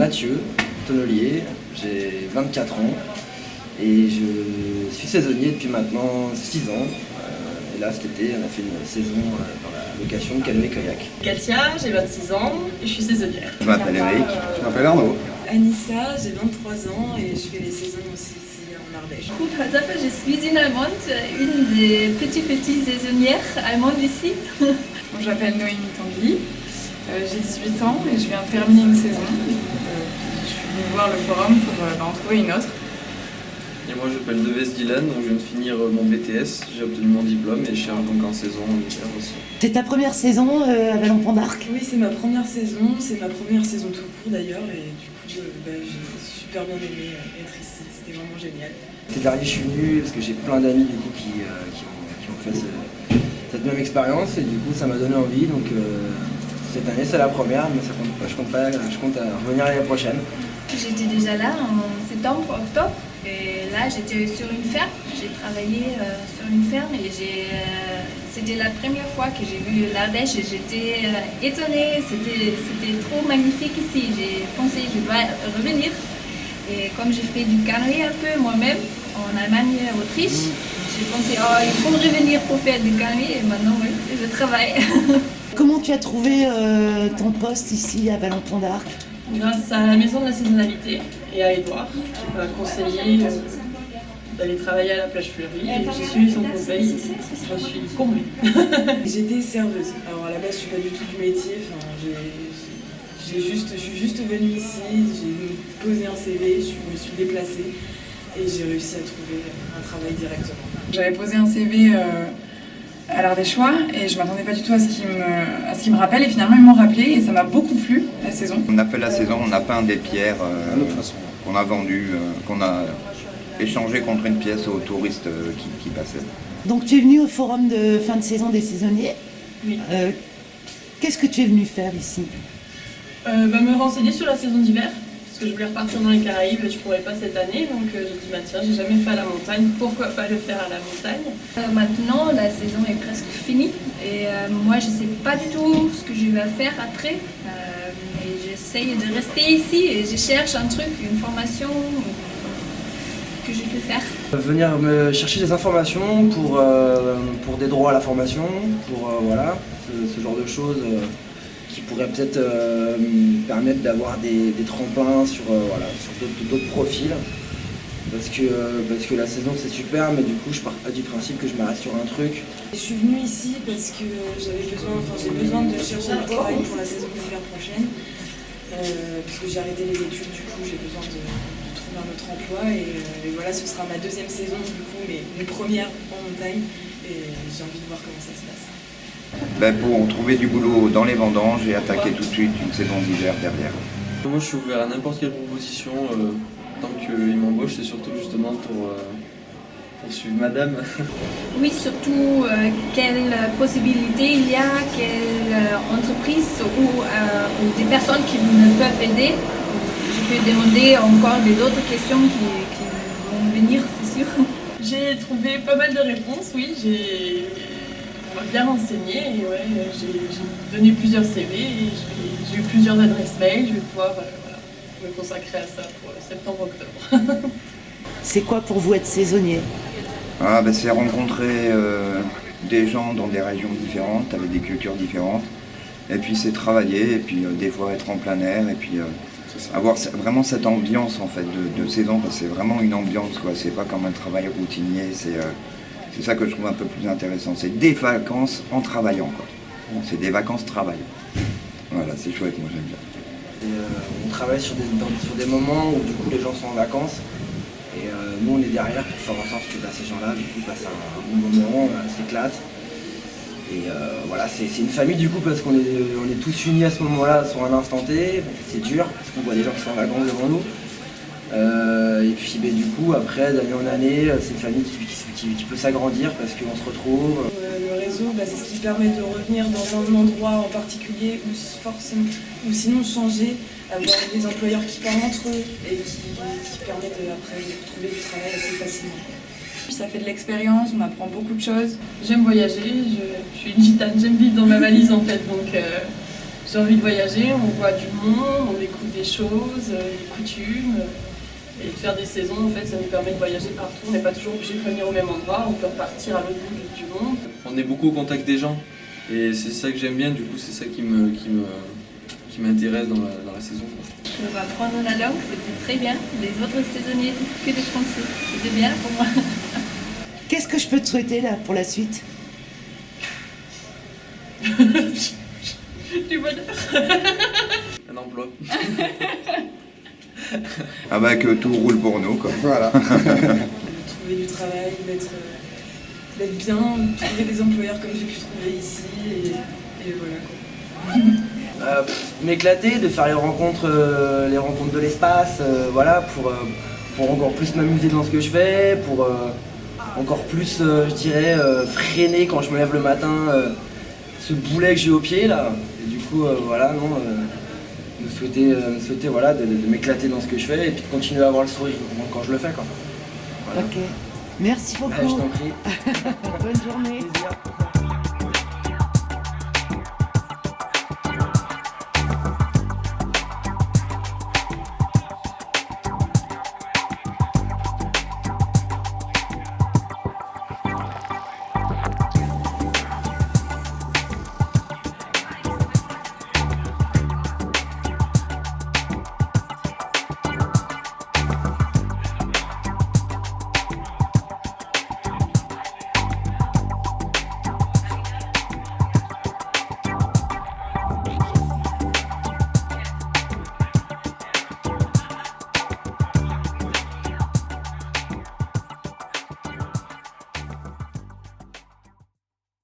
Mathieu Tonnelier, j'ai 24 ans et je suis saisonnier depuis maintenant 6 ans. Et là cet été on a fait une saison dans la location de canoë-kayak. Katia, j'ai 26 ans et je suis saisonnière. Je m'appelle Eric. Je m'appelle Arnaud. Anissa, j'ai 23 ans et je fais les saisons aussi ici en Ardèche. Je suis une Allemande, une des petites saisonnières allemandes ici. Je m'appelle Noémie Tanguy, j'ai 18 ans et je viens de terminer une saison. Je suis venue voir le forum pour en trouver une autre. Et moi je m'appelle Deves Dylan, donc je viens de finir mon BTS, j'ai obtenu mon diplôme et je cherche donc en saison hiver aussi. C'est ta première saison à Vallon-Pont d'Arc? Oui, c'est ma première saison, tout court d'ailleurs et du coup j'ai super bien aimé être ici, c'était vraiment génial. L'été dernier je suis venu parce que j'ai plein d'amis du coup qui ont fait cette même expérience et du coup ça m'a donné envie, donc cette année c'est la première mais ça compte pas, je compte à revenir l'année prochaine. J'étais déjà là en septembre, octobre, et là j'étais sur une ferme. J'ai travaillé sur une ferme et c'était la première fois que j'ai vu l'Ardèche et j'étais étonnée. C'était trop magnifique ici. J'ai pensé je dois revenir. Et comme j'ai fait du canoë un peu moi-même en Allemagne et Autriche, j'ai pensé il faut revenir pour faire du canoë et maintenant oui, je travaille. Comment tu as trouvé ton poste ici à Vallon-Pont d'Arc? Grâce à la maison de la saisonnalité et à Edouard qui m'a conseillé d'aller travailler à la plage fleurie et j'ai suivi son conseil, je suis comblée. J'étais serveuse, alors à la base je suis pas du tout du métier, je suis juste venue ici, j'ai posé un CV, je me suis déplacée et j'ai réussi à trouver un travail directement. J'avais posé un CV à l'Ardéchois et je m'attendais pas du tout à ce qu'ils me rappellent et finalement ils m'ont rappelé et ça m'a beaucoup plu la saison. On a fait la saison, on a peint des pierres qu'on a vendues, qu'on a échangé contre une pièce aux touristes qui passaient. Donc tu es venu au forum de fin de saison des saisonniers. Oui. Qu'est-ce que tu es venu faire ici? Me renseigner sur la saison d'hiver, parce que je voulais repartir dans les Caraïbes et je ne pourrais pas cette année, donc j'ai dit tiens, j'ai jamais fait à la montagne, pourquoi pas le faire à la montagne. Maintenant la saison est presque finie et moi je ne sais pas du tout ce que je vais faire après. Mais j'essaye de rester ici et je cherche un truc, une formation que je peux faire. Venir me chercher des informations pour des droits à la formation, pour voilà, ce genre de choses qui pourraient peut-être me permettre d'avoir des tremplins sur d'autres profils. Parce que la saison c'est super, mais du coup je pars pas du principe que je m'arrête sur un truc. Je suis venue ici parce que j'ai besoin de chercher un travail pour la saison d'hiver prochaine. Puisque j'ai arrêté les études, du coup j'ai besoin de trouver un autre emploi et voilà, ce sera ma deuxième saison du coup, mais une première en montagne et j'ai envie de voir comment ça se passe. Pour trouver du boulot dans les vendanges et attaquer tout de suite une saison d'hiver derrière. Moi je suis ouvert à n'importe quelle proposition, tant qu'ils m'embauchent, c'est surtout justement pour suivre madame. Oui, surtout quelles possibilités il y a, quelles entreprises ou des personnes qui me peuvent aider. Je peux demander encore des autres questions qui vont venir, c'est sûr. J'ai trouvé pas mal de réponses, oui, on m'a bien renseigné et ouais, j'ai donné plusieurs CV et j'ai eu plusieurs adresses mail, je vais pouvoir me consacrer à ça pour septembre-octobre. C'est quoi pour vous être saisonnier? C'est rencontrer des gens dans des régions différentes, avec des cultures différentes, et puis c'est travailler, et puis des fois être en plein air, et puis avoir vraiment cette ambiance en fait de saison, parce que c'est vraiment une ambiance, quoi. C'est pas comme un travail routinier, c'est ça que je trouve un peu plus intéressant, c'est des vacances en travaillant, quoi. C'est des vacances travail. Voilà, c'est chouette, moi j'aime bien. Et, on travaille sur des moments où du coup les gens sont en vacances. Et nous on est derrière pour faire en sorte que ces gens-là du coup passent un bon moment, s'éclatent. Et voilà, c'est une famille du coup parce qu'on est tous unis à ce moment-là sur un instant T. C'est dur parce qu'on voit des gens qui sont en vacances devant nous. Et puis du coup après d'année en année, c'est une famille qui peut s'agrandir parce qu'on se retrouve. Le réseau, c'est ce qui permet de revenir dans un endroit en particulier ou sinon changer, avoir des employeurs qui parlent entre eux et qui permettent après de trouver du travail assez facilement. Ça fait de l'expérience, on apprend beaucoup de choses. J'aime voyager, je suis une gitane, j'aime vivre dans ma valise en fait, donc j'ai envie de voyager, on voit du monde, on découvre des choses, des coutumes. Et de faire des saisons, en fait, ça nous permet de voyager partout. On n'est pas toujours obligé de venir au même endroit, on peut repartir à l'autre bout du monde. On est beaucoup au contact des gens et c'est ça que j'aime bien, du coup c'est ça qui m'intéresse dans la saison. Pour apprendre la langue, c'était très bien. Les autres saisonniers étaient que des Français. C'était bien pour moi. Qu'est-ce que je peux te souhaiter là pour la suite? Du bonheur. Un emploi. Ah bah que tout roule pour nous quoi. Voilà. De trouver du travail, d'être bien, de trouver des employeurs comme j'ai pu trouver ici, et voilà quoi. M'éclater, de faire les rencontres de l'espace, voilà, pour encore plus m'amuser dans ce que je fais, pour encore plus, je dirais, freiner quand je me lève le matin ce boulet que j'ai au pied là. Et du coup, voilà, non, me souhaiter voilà, de m'éclater dans ce que je fais et puis de continuer à avoir le sourire quand je le fais, quoi. Voilà. Ok. Merci beaucoup. Je t'en prie. Bonne journée. Plaisir.